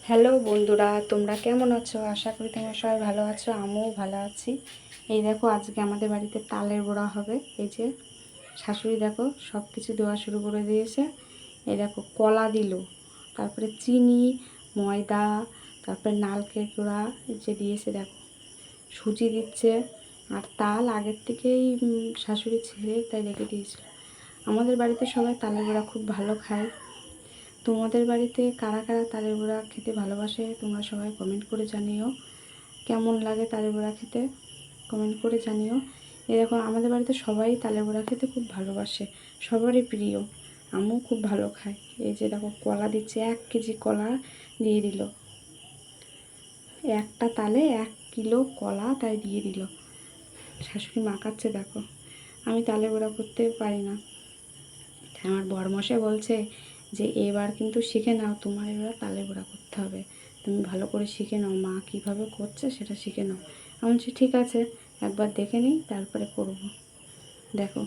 Hello বন্ধুরা, তোমরা কেমন আছো? আশা করি তোমরা সবাই ভালো আছো, আমিও ভালো আছি। এই দেখো, আজকে আমাদের বাড়িতে তালের বড়া হবে। এই যে শাশুড়ি দেখো সব কিছু দেওয়া শুরু করে দিয়েছে। এই দেখো কলা দিল, তারপরে চিনি, ময়দা, তারপরে নারকেল গুঁড়া যে দিয়েছে, দেখো সুজি দিচ্ছে। আর তাল আগের থেকেই শাশুড়ি ছেড়ে তাই রেখে দিয়েছিল। আমাদের বাড়িতে সবাই তালের বড়া খুব ভালো খায়। তোমাদের বাড়িতে কারা কারা তালের বড়া খেতে ভালোবাসে তোমরা সবাই কমেন্ট করে জানিও। কেমন লাগে তালের বড়া খেতে কমেন্ট করে জানিও। এরকম আমাদের বাড়িতে সবাই তালের বড়া খেতে খুব ভালোবাসে, সবারই প্রিয়। আমিও খুব ভালো খাই। এই যে দেখো কলা দিচ্ছে, 1 কেজি কলা দিয়ে দিল। একটা তালে 1 কিলো কলা তাই দিয়ে দিল। শাশুড়ি মাখাচ্ছে দেখো। আমি তালের বড়া করতে পারি না, আমার বরমশাই বলছে যে এবার কিন্তু শিখে নাও, তোমার এবার তালের বড়া করতে হবে, তুমি ভালো করে শিখে নাও, মা কীভাবে করছে সেটা শিখে নাও। আমি বলছি ঠিক আছে, একবার দেখে নিই তারপরে করব। দেখো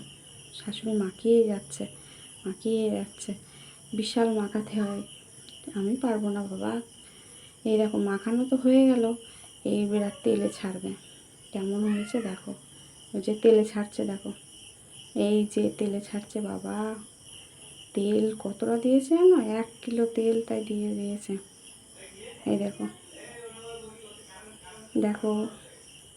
শাশুড়ি মাখিয়ে যাচ্ছে, বিশাল মাখাতে হয়, আমি পারবো না বাবা। এই দেখো মাখানো তো হয়ে গেল, এইবার তেলে ছাড়বে। কেমন হয়েছে দেখো, ওই যে তেলে ছাড়ছে দেখো, এই যে তেলে ছাড়ছে বাবা। তেল কতটা দিয়েছে জানো? 1 কিলো তেল তাই দিয়ে দিয়েছে। এই দেখো দেখো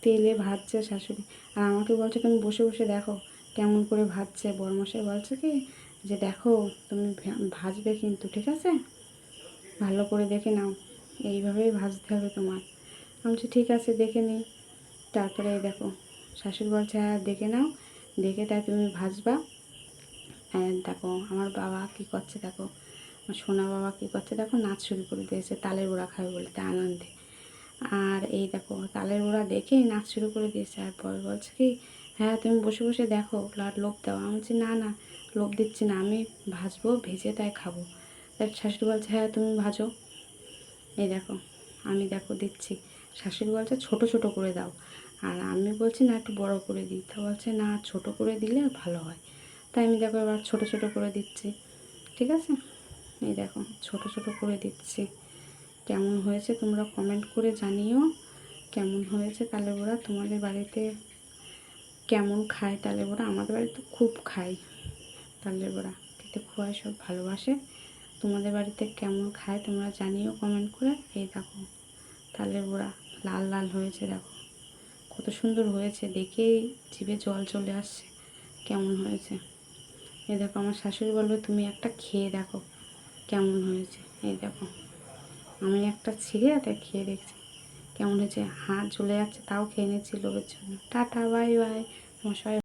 তেলে ভাজছে শাশুড়ি, আর আমাকে বলছে তুমি বসে বসে দেখো কেমন করে ভাজছে। বরমশাই বলছে কি যে দেখো তুমি ভাজবে কিন্তু, ঠিক আছে, ভালো করে দেখে নাও, এইভাবেই ভাজতে হবে তোমার। আমি বলছি ঠিক আছে দেখে নিই। তারপরে এই দেখো শাশুড়ি বলছে হ্যাঁ দেখে নাও, দেখে তাই তুমি ভাজবা। হ্যাঁ দেখো আমার বাবা কী করছে, দেখো আমার সোনা বাবা কী করছে, দেখো নাচ শুরু করে দিয়েছে তালের বড়া খাবে বলতে আনন্দে। আর এই দেখো তালের বড়া দেখেই নাচ শুরু করে দিয়েছে। আর পরে বলছে কি হ্যাঁ তুমি বসে বসে দেখো, আর লোভ দাও। আমি বলছি না না, লোভ দিচ্ছি না, আমি ভাজবো, ভেজে তাই খাবো। তার শাশুড়ি বলছে হ্যাঁ তুমি ভাজো। এই দেখো আমি দেখো দিচ্ছি, শাশুড়ি বলছে ছোট ছোট করে দাও, আর আমি বলছি না একটু বড় করে দিই। তা বলছে না ছোট করে দিলে ভালো হয়। তাই আমি দেখো এবার ছোট ছোট করে দিচ্ছি, ঠিক আছে। এই দেখো ছোট ছোট করে দিচ্ছি। কেমন হয়েছে তোমরা কমেন্ট করে জানিও, কেমন হয়েছে তালের বড়া। তোমাদের বাড়িতে কেমন খায় তালের বড়া? আমাদের বাড়িতে খুব খাই তালের বড়া, খেতে খুবই সব ভালোবাসে। তোমাদের বাড়িতে কেমন খায় তোমরা জানিও কমেন্ট করে। এই দেখো তালের বড়া লাল লাল হয়েছে, দেখো কত সুন্দর হয়েছে, দেখেই জিভে জল চলে আসছে কেমন হয়েছে। এই দেখো আমার শাশুড়ি বলবে তুমি একটা খেয়ে দেখো কেমন হয়েছে। এই দেখো আমি একটা ছিঁড়ে তাই খেয়ে দেখছি কেমন হয়েছে, হাত চলে যাচ্ছে তাও খেয়ে নিচ্ছি লোভের জন্য। টাটা বাই বাই, তোমার সবাই